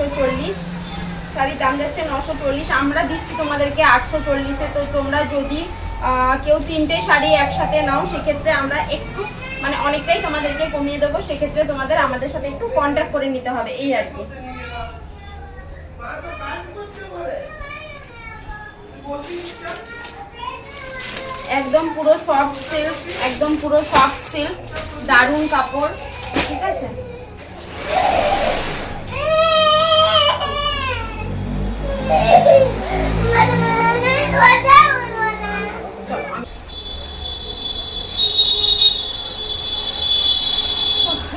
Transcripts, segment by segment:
940, শাড়ির দাম যাচ্ছে 940, আমরা দিচ্ছি তোমাদেরকে 840-এ। তো তোমরা যদি কেউ 3টে শাড়ি একসাথে নাও সেক্ষেত্রে আমরা একটু মানে অনেকটাই তোমাদেরকে কমিয়ে দেবো, সেক্ষেত্রে তোমাদের আমাদের সাথে একটু কন্ট্যাক্ট করে নিতে হবে, এই আর কি। একদম পুরো সফট সিল্ক, একদম পুরো সফট সিল্ক, দারুণ কাপড়, ঠিক আছে।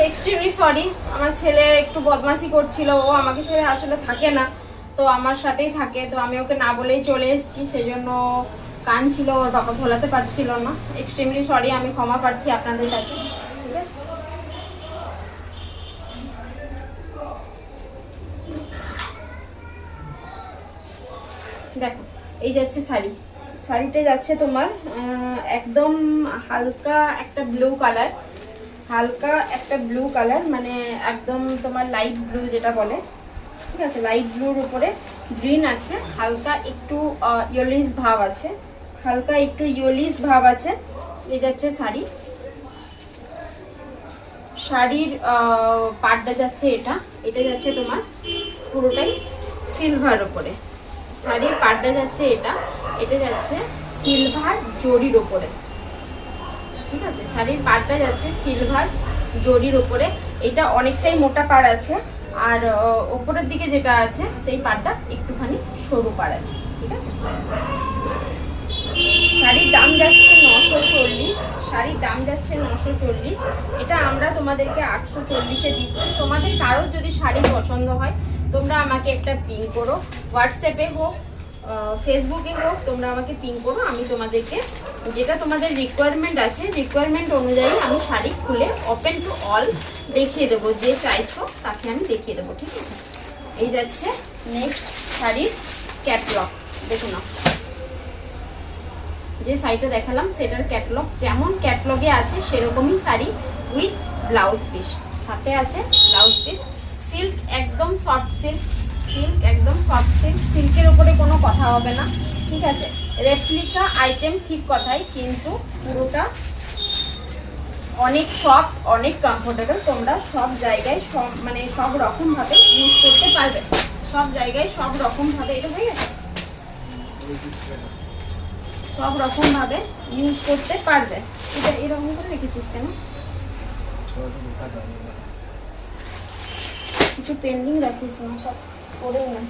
এক্সট্রিমলি সরি, আমার ছেলে একটু বদমাশি করছিল, ও আমাকে ছেড়ে আসলে থাকে না, তো আমার সাথেই থাকে, তো আমি ওকে না বলেই চলে এসেছি, সেই জন্য কান ছিল, ওর বাবা ভোলাতে পারছিল না। এক্সট্রিমলি সরি, আমি ক্ষমা প্রার্থী আপনাদের কাছে, ঠিক আছে। দেখো এই যাচ্ছে শাড়ি, শাড়িতে যাচ্ছে তোমার একদম হালকা একটা ব্লু কালার, হালকা একটা ব্লু কালার, মানে একদম তোমার লাইট ব্লু যেটা বলে, ঠিক আছে। লাইট ব্লুর উপরে গ্রিন আছে, হালকা একটু ইয়েলিশ ভাব আছে, হালকা একটু ইয়েলিশ ভাব আছে। এই যাচ্ছে শাড়ি, শাড়ির পাড়টা যাচ্ছে এটা যাচ্ছে তোমার পুরোটাই সিলভার উপরে, শাড়ির পাড়টা যাচ্ছে এটা যাচ্ছে সিলভার জরির উপরে, ঠিক আছে। শাড়ির পাড়টা যাচ্ছে সিলভার জরির উপরে, এটা অনেকটাই মোটা পাড় আছে, আর ওপরের দিকে যেটা আছে সেই পাড়টা একটুখানি সরু পাড় আছে, ঠিক আছে। শাড়ির দাম যাচ্ছে 940, শাড়ির দাম যাচ্ছে 940, এটা আমরা তোমাদেরকে 840-এ দিচ্ছি। তোমাদের কারোর যদি শাড়ি পছন্দ হয় তোমরা আমাকে একটা পিং করো, হোয়াটসঅ্যাপে হোক ফেসবুকে হোক, তোমরা আমাকে পিং করো, আমি তোমাদেরকে যেটা তোমাদের রিকোয়ারমেন্ট আছে রিকোয়ারমেন্ট অনুযায়ী আমি শাড়ি খুলে ওপেন টু অল দেখিয়ে দেবো, যে চাইছো তাকে আমি দেখিয়ে দেবো, ঠিক আছে। এই যাচ্ছে নেক্সট শাড়ির ক্যাটলগ, দেখো না, যে শাড়িটা দেখালাম সেটার ক্যাটলগ, যেমন ক্যাটলগে আছে সেরকমই শাড়ি উইথ ব্লাউজ পিস, সাথে আছে ব্লাউজ পিস, সিল্ক একদম সফট সিল্ক, সিল্ক একদম সফট সিল্ক, সিল্কের উপরে কোনো কথা হবে না, ঠিক আছে। রেপ্লিকা আইটেম ঠিক কথাই, কিন্তু পুরোটা অনেক সফট, অনেক কমফোর্টেবল, তোমরা সব জায়গায় সব মানে সব রকমভাবে ইউজ করতে পারবে, সব জায়গায় সব রকমভাবে, এটা হয়ে গেছে, সব রকমভাবে ইউজ করতে পারবে। এটা এরকম করে রেখেছিস কেন, কিছু পেন্ডিং রাখিস না, সব করে না।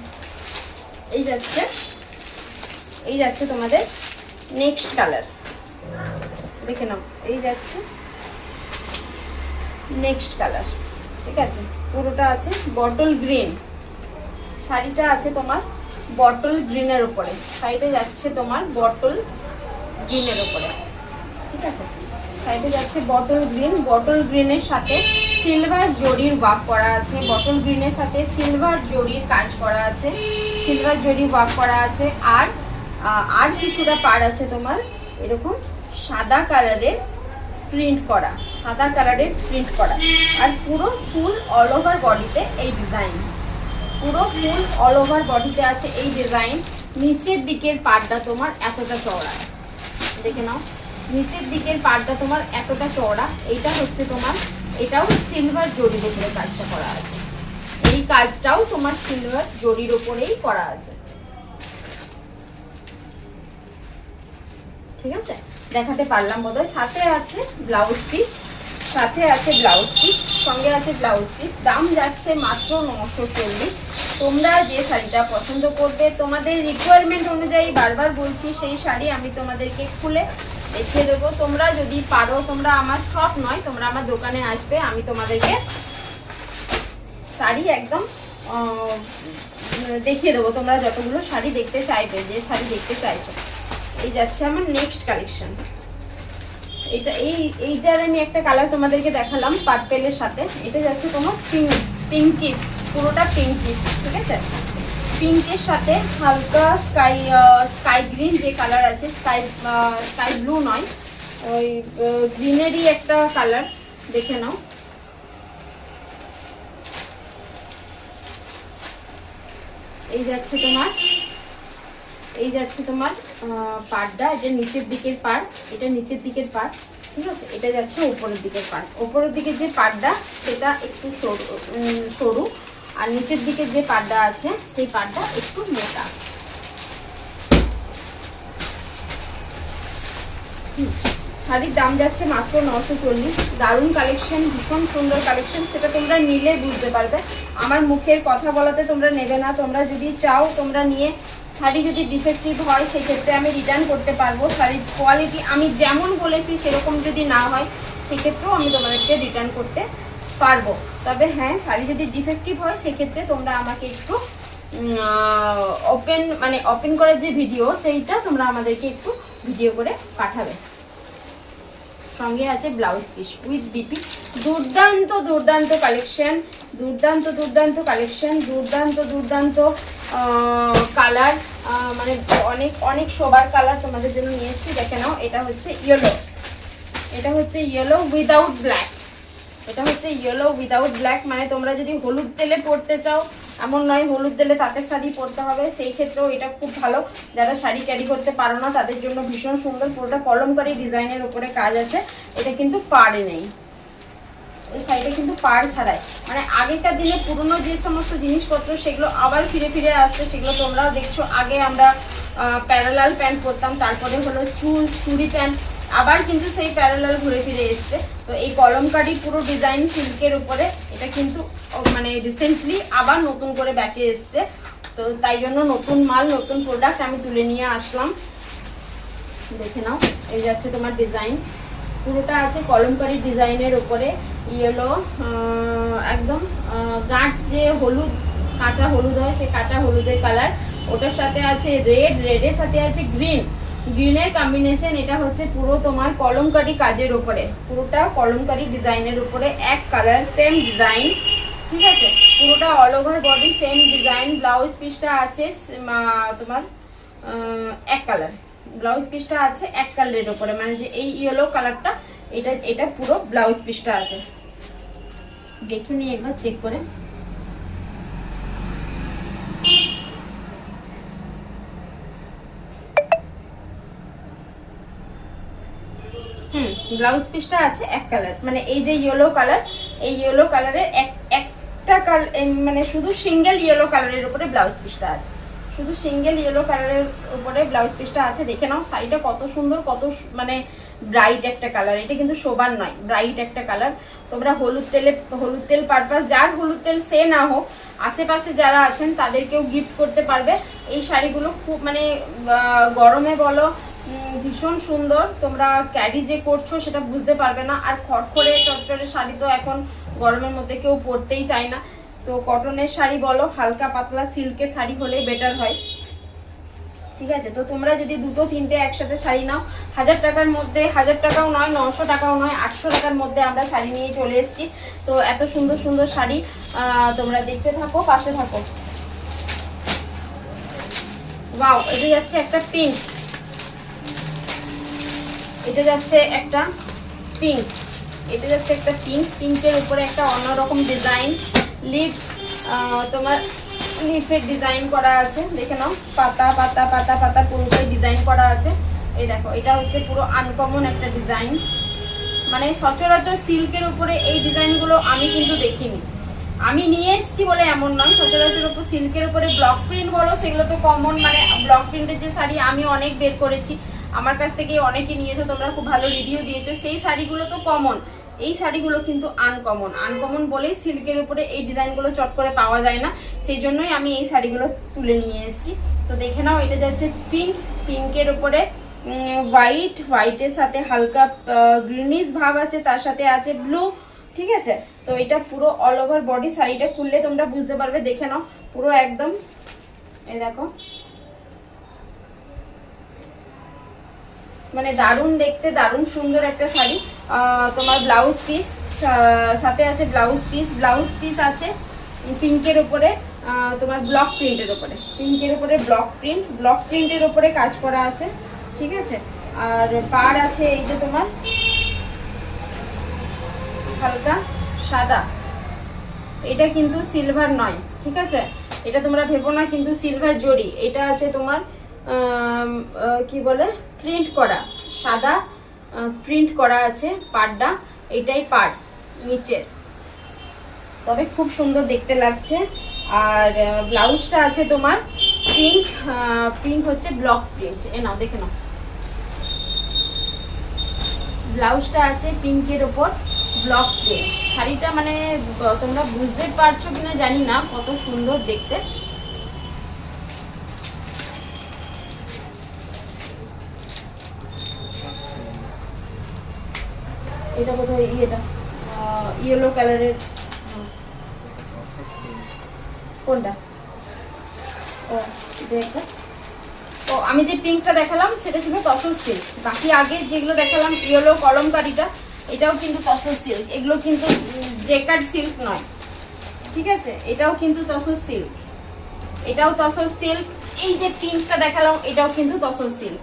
এই যাচ্ছে তোমাদের নেক্সট কালার, দেখে নাও, এই যাচ্ছে নেক্সট কালার, ঠিক আছে। পুরোটা আছে বটল গ্রিন, শাড়িটা আছে তোমার বটল গ্রিনের উপরে, শাড়িটা যাচ্ছে তোমার বটল গ্রিনের উপরে, ঠিক আছে। সাইডে যাচ্ছে বটল গ্রিন, বটল গ্রিনের সাথে সিলভার জরির ওয়ার্ক করা আছে, বটল গ্রিনের সাথে সিলভার জরির কাজ করা আছে, সিলভার জরি ওয়ার্ক করা আছে, আর কিছুটা পাড় আছে তোমার এরকম সাদা কালারের প্রিন্ট করা, সাদা কালারের প্রিন্ট করা, আর পুরো ফুল অল ওভার বডিতে এই ডিজাইন, পুরো ফুল অল ওভার বডিতে আছে এই ডিজাইন। নিচের দিকের পাড়টা তোমার এতটা চওড়া, দেখে নাও, নিচের দিকের পাড়টা তোমার এতটা চওড়া, এইটা হচ্ছে তোমার, এটাও সিলভার জরির উপরে কাজটা করা আছে, এই কাজটাও তোমার সিলভার জরির উপরেই করা আছে, ঠিক আছে। দেখাতে পারলাম বোধহয়। সাথে আছে ব্লাউজ পিস, সাথে আছে ব্লাউজ পিস, সঙ্গে আছে ব্লাউজ পিস, দাম যাচ্ছে মাত্র 940। তোমরা যে শাড়িটা পছন্দ করবে তোমাদের রিকোয়ারমেন্ট অনুযায়ী, বারবার বলছি, সেই শাড়ি আমি তোমাদেরকে খুলে দেখিয়ে দেবো। তোমরা যদি পারো, তোমরা আমার শপ নয়, তোমরা আমার দোকানে আসবে, আমি তোমাদেরকে শাড়ি একদম দেখিয়ে দেবো, তোমরা যতগুলো শাড়ি দেখতে চাইবে, যে শাড়ি দেখতে চাইছো। এই যাচ্ছে আমার নেক্সট কালেকশন, এইটার আমি একটা কালার তোমাদেরকে দেখালাম পার্পেলের সাথে, এটা যাচ্ছে তোমার পিঙ্কিশ, পুরোটা পিঙ্কিশ, ঠিক আছে। পিঙ্কের সাথে হালকা স্কাই গ্রিন যে কালার আছে, স্কাই ব্লু নয়, ওই গ্রিনেরই একটা কালার, দেখে নাও। এই যাচ্ছে তোমার পাড়টা, এটা নিচের দিকের পাড়, এটা নিচের দিকের পাড়, ঠিক আছে। এটা যাচ্ছে উপরের দিকের পাড়। উপরের দিকের যে পাড়টা সেটা একটু সরু, আর নিচের দিকের যে পাড়টা আছে সেই পাড়টা একটু মোটা। শাড়ির দাম যাচ্ছে মাত্র 940। দারুণ কালেকশন, ভীষণ সুন্দর কালেকশন, সেটা তোমরা নিলে বুঝতে পারবে। আমার মুখের কথা বলাতে তোমরা নেবে না। তোমরা যদি চাও তোমরা নিয়ে, শাড়ি যদি ডিফেক্টিভ হয় সেক্ষেত্রে আমি রিটার্ন করতে পারবো। শাড়ির কোয়ালিটি আমি যেমন বলেছি সেরকম যদি না হয় সেক্ষেত্রেও আমি তোমাদেরকে রিটার্ন করতে পারবো। তবে হ্যাঁ, শাড়ি যদি ডিফেক্টিভ হয় সেক্ষেত্রে তোমরা আমাকে একটু ওপেন করার যে ভিডিও সেইটা তোমরা আমাদেরকে একটু ভিডিও করে পাঠাবে। সঙ্গে আছে ব্লাউজ পিস উইথ বিপি। দুর্দান্ত কালেকশন, দুর্দান্ত কালার, মানে অনেক শোবার কালার তোমাদের জন্য নিয়ে এসেছি। দেখে নাও, এটা হচ্ছে ইয়েলো উইদাউট ব্ল্যাক। এটা হচ্ছে ইয়েলো উইদাউট ব্ল্যাক, মানে তোমরা যদি হলুদ তেলে পরতে চাও, এমন নয় হলুদ তেলে তাঁতের শাড়ি পরতে হবে, সেই ক্ষেত্রেও এটা খুব ভালো। যারা শাড়ি ক্যারি করতে পারো না তাদের জন্য ভীষণ সুন্দর। পুরোটা কলমকারী ডিজাইনের উপরে কাজ আছে। এটা কিন্তু পাড়ে নেই, এই সাইডে কিন্তু পাড় ছাড়াই। মানে আগেকার দিনে পুরনো যে সমস্ত জিনিসপত্র সেগুলো আবার ফিরে আসছে। সেগুলো তোমরাও দেখছো। আগে আমরা প্যারালাল প্যান্ট পরতাম, তারপরে হলো চুড়ি প্যান্ট, আবার কিন্তু সেই প্যারালাল ঘুরে ফিরে এসছে। তো এই কলমকারি পুরো ডিজাইন সিল্কের উপরে এটা কিন্তু মানে রিসেন্টলি আবার নতুন করে ব্যাকে এসছে। তো তাই জন্য নতুন মাল, নতুন প্রোডাক্ট আমি তুলে নিয়ে আসলাম। দেখে নাও, এই যাচ্ছে তোমার ডিজাইন, পুরোটা আছে কলমকারি ডিজাইনের উপরে। ইয়েলো, একদম গাঁট যে হলুদ, কাঁচা হলুদ হয়, সেই কাঁচা হলুদের কালার। ওটার সাথে আছে রেডের সাথে আছে গ্রিনের কম্বিনেশন। এটা হচ্ছে পুরো তোমার কলমকারি কাজের উপরে, পুরোটা কলমকারি ডিজাইনের উপরে এক কালার, সেম ডিজাইন, ঠিক আছে। পুরোটা all over body same design. Blouse পিসটা আছে তোমার এক কালার, ব্লাউজ পিসটা আছে এক কালারের উপরে, মানে যে এই ইয়েলো কালারটা, এটা পুরো ব্লাউজ পিসটা আছে। দেখে নিই একবার চেক করে। ব্লাউজ পিসটা আছে এক কালার, মানে এই যে ইয়েলো কালার, এই ইয়েলো কালারের একটা কালার, মানে শুধু সিঙ্গেল ইয়েলো কালারের উপরে ব্লাউজ পিসটা আছে, শুধু সিঙ্গেল ইয়েলো কালারের উপরে ব্লাউজ পিসটা আছে। দেখে নাও শাড়িটা কত সুন্দর, কত মানে ব্রাইট একটা কালার। এটা কিন্তু শোবার নয়, ব্রাইট একটা কালার। তোমরা হলুদ তেল পারপাস, যার হলুদ তেল সে না হোক, আশেপাশে যারা আছেন তাদেরকেও গিফট করতে পারবে। এই শাড়িগুলো খুব মানে গরমে বলো ভীষণ সুন্দর। তোমরা ক্যারি যে করছো সেটা বুঝতে পারবে না। আর খড়খড়ে চটচড়ে শাড়ি তো এখন গরমের মধ্যে কেউ পরতেই চায় না। তো কটনের শাড়ি বলো, হালকা পাতলা সিল্কের শাড়ি হলে বেটার হয়, ঠিক আছে। তো তোমরা যদি দুটো তিনটে একসাথে শাড়ি নাও, 1000 টাকার মধ্যে, 1000 টাকাও নয়, 900 টাকাও নয়, 800 টাকার মধ্যে আমরা শাড়ি নিয়ে চলে এসেছি। তো এত সুন্দর সুন্দর শাড়ি তোমরা দেখতে থাকো, পাশে থাকো। ওয়াও, এটা যাচ্ছে একটা পিঙ্ক, এটা যাচ্ছে একটা পিঙ্ক, এটা যাচ্ছে একটা পিঙ্কের উপরে একটা অন্যরকম ডিজাইন। লিফ, তোমার লিফের ডিজাইন করা আছে। দেখে নাও, পাতা পাতা পাতা পাতা পুরোটাই ডিজাইন করা আছে। এই দেখো, এটা হচ্ছে পুরো আনকমন একটা ডিজাইন। মানে সচরাচর সিল্কের উপরে এই ডিজাইনগুলো আমি কিন্তু দেখিনি। আমি নিয়ে এসেছি বলে এমন নয়, সচরাচর উপর সিল্কের উপরে ব্লক প্রিন্ট বলো, সেগুলো তো কমন। মানে ব্লক প্রিন্টের যে শাড়ি আমি অনেক বের করেছি, আমার কাছ থেকে অনেকে নিয়েছো, তোমরা খুব ভালো রিভিউ দিয়েছো, সেই শাড়িগুলো তো কমন। এই শাড়িগুলো কিন্তু আনকমন বলেই সিল্কের উপরে এই ডিজাইনগুলো চট করে পাওয়া যায় না, সেই জন্যই আমি এই শাড়িগুলো তুলে নিয়ে এসেছি। তো দেখে নাও, এটা যাচ্ছে পিঙ্কের উপরে হোয়াইটের সাথে হালকা গ্রিনিশ ভাব আছে, তার সাথে আছে ব্লু, ঠিক আছে। তো এটা পুরো অল ওভার বডি, শাড়িটা খুললে তোমরা বুঝতে পারবে। দেখে নাও পুরো একদম, এই দেখো, মানে দারুণ দেখতে, দারুণ সুন্দর একটা শাড়ি। তোমার ব্লাউজ পিস সাথে আছে, ব্লাউজ পিস আছে পিঙ্কের উপরে, তোমার ব্লক প্রিন্টের উপরে, পিঙ্কের উপরে ব্লক প্রিন্টের উপরে কাজ করা আছে, ঠিক আছে। আর পাড় আছে এই যে তোমার হালকা সাদা, এটা কিন্তু সিলভার নয়, ঠিক আছে। এটা তোমরা ভেবো না কিন্তু সিলভার জরি। এটা আছে তোমার কি বলে প্রিন্ট করা, সাদা প্রিন্ট করা আছে পাড়টা, এটাই পাড় নিচের, তবে খুব সুন্দর দেখতে লাগছে। আর ব্লাউজটা আছে তোমার পিঙ্ক, পিঙ্ক হচ্ছে ব্লক প্রিন্ট। এ নাও দেখে নাও, ব্লাউজটা আছে পিঙ্কের ওপর ব্লক প্রিন্ট। শাড়িটা মানে তোমরা বুঝতে পারছো কিনা জানি না, কত সুন্দর দেখতে। এটা বোধহয় ইয়েটা ইয়েলো কালারের, কোনটা? ও দেখো, ও আমি যে পিঙ্কটা দেখালাম সেটা ছিল তসর সিল্ক। বাকি আগে যেগুলো দেখালাম ইয়েলো কলমকারিটা, এটাও কিন্তু তসর সিল্ক। এগুলো কিন্তু জেকার্ড সিল্ক নয়, ঠিক আছে? এটাও কিন্তু তসর সিল্ক, এটাও তসর সিল্ক। এই যে পিঙ্কটা দেখালাম এটাও কিন্তু তসর সিল্ক।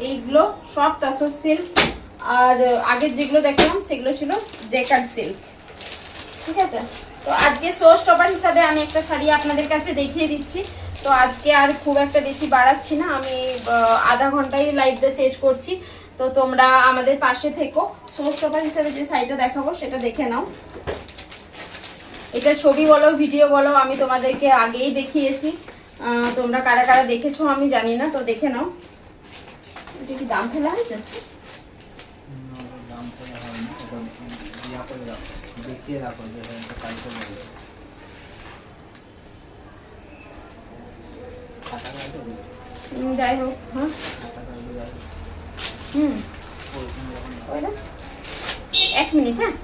এইগুলো সব তসর সিল্ক। আর আগের যেগুলো দেখালাম সেগুলো ছিল জেকার্ড সিল্ক, ঠিক আছে? তো আজকে শো স্টপার হিসাবে আমি একটা শাড়ি আপনাদের কাছে দেখিয়ে দিচ্ছি। তো আজকে আর খুব একটা বেশি বাড়াচ্ছি না, আমি আধা ঘন্টায় লাইভটা শেষ করছি। তো তোমরা আমাদের পাশে থেকো। শো স্টপার হিসাবে যে শাড়িটা দেখাবো সেটা দেখে নাও। এটা ছবি বলো ভিডিও বলো আমি তোমাদেরকে আগেই দেখিয়েছি, তোমরা কারা কারা দেখেছো আমি জানি না। তো দেখে নাও। এটা কি দাম ফেলা হয়েছে? যাই হোক, হ্যাঁ ওইটা 1 মিনিট। হ্যাঁ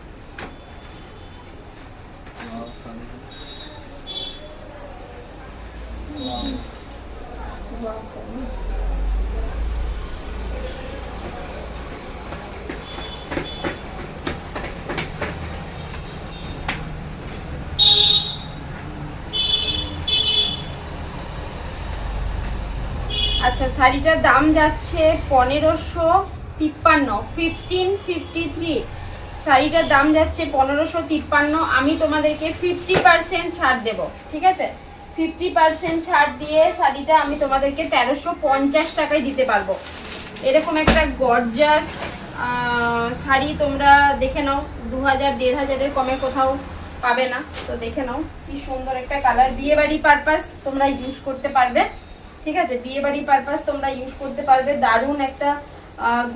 আচ্ছা, শাড়িটার দাম যাচ্ছে 1553, 1553। শাড়িটার দাম যাচ্ছে 1553। আমি তোমাদেরকে 50% ছাড় দেব, ঠিক আছে? 50% ছাড় দিয়ে শাড়িটা আমি তোমাদেরকে 1350 টাকায় দিতে পারবো। এরকম একটা গর্জাস শাড়ি তোমরা দেখে নাও, 2000 1500-এর কমে কোথাও পাবে না। তো দেখে নাও কি সুন্দর একটা কালার, বিয়ে বাড়ি পারপাস তোমরা ইউজ করতে পারবে, ঠিক আছে? বিয়ে বাড়ি পারপাস তোমরা ইউজ করতে পারবে। দারুণ একটা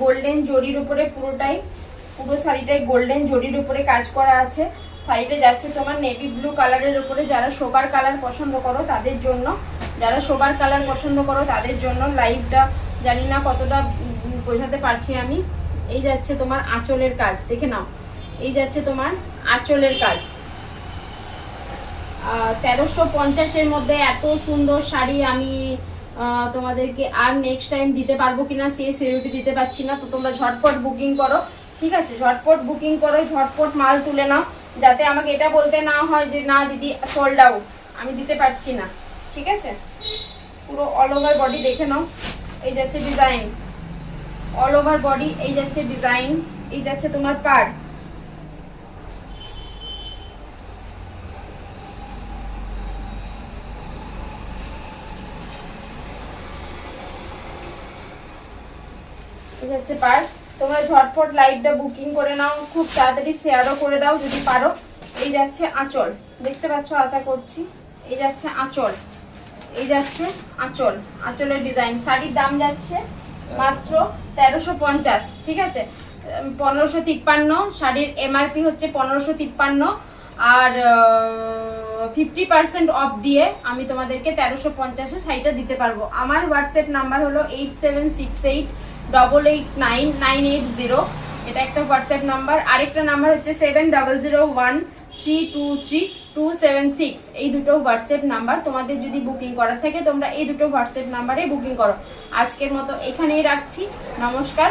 গোল্ডেন জরির উপরে পুরো শাড়িটাই গোল্ডেন জরির উপরে কাজ করা আছে। শাড়িটা যাচ্ছে তোমার নেভি ব্লু কালারের উপরে। যারা সোবার কালার পছন্দ করো তাদের জন্য, যারা সোবার কালার পছন্দ করো তাদের জন্য লাইভটা জানি না কতটা বোঝাতে পারছি আমি। এই যাচ্ছে তোমার আঁচলের কাজ, দেখে নাও। এই যাচ্ছে তোমার আঁচলের কাজ। 1350-এর মধ্যে এত সুন্দর শাড়ি আমি তোমাদেরকে আর নেক্সট টাইম দিতে পারবো কিনা সেই সিউরিটি দিতে পারছি না। তো তোমরা ঝটপট বুকিং করো, ঠিক আছে? ঝটপট বুকিং করো, ঝটপট মাল তুলে নাও, যাতে আমাকে এটা বলতে না হয় যে না দিদি সোল্ড আউট, আমি দিতে পারছি না, ঠিক আছে? পুরো অল ওভার বডি দেখে নাও। এই যাচ্ছে ডিজাইন, অল ওভার বডি। এই যাচ্ছে ডিজাইন, এই যাচ্ছে তোমার পাড়। হচ্ছে পার। তোমরা ঝটপট লাইভটা বুকিং করে নাও, খুব তাড়াতাড়ি শেয়ারও করে দাও যদি পারো। এই যাচ্ছে আঁচল, দেখতে পাচ্ছ আশা করছি। এই যাচ্ছে আঁচল, এই যাচ্ছে আঁচল, আঁচলের ডিজাইন। শাড়ির দাম যাচ্ছে মাত্র 1350, ঠিক আছে? 1553। শাড়ির এমআরপি হচ্ছে 1553। আর 50% অফ দিয়ে আমি তোমাদেরকে 1350-এ শাড়িটা দিতে পারবো। আমার হোয়াটসঅ্যাপ নাম্বার হলো 8768889980। এটা একটা হোয়াটসঅ্যাপ নাম্বার। আরেকটা নাম্বার হচ্ছে 7001323276। এই দুটো হোয়াটসঅ্যাপ নাম্বার। তোমাদের যদি বুকিং করার থাকে তোমরা এই দুটো হোয়াটসঅ্যাপ নাম্বারে বুকিং করো। আজকের মতো এখানেই রাখছি, নমস্কার।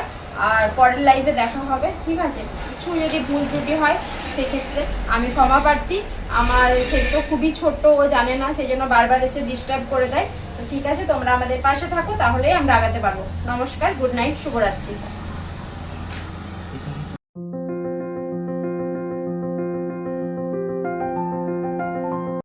আর পরের লাইভে দেখা হবে, ঠিক আছে? কিছু যদি ভুল ত্রুটি হয় সেক্ষেত্রে আমি ক্ষমা প্রার্থী। আমার সেই তো খুবই ছোট্ট, ও জানে না, সেই জন্য বারবার এসে ডিস্টার্ব করে দেয়। তো ঠিক আছে, তোমরা আমাদের পাশে থাকো, তাহলেই আমরা আগাতে পারবো। নমস্কার, গুড নাইট, শুভরাত্রি।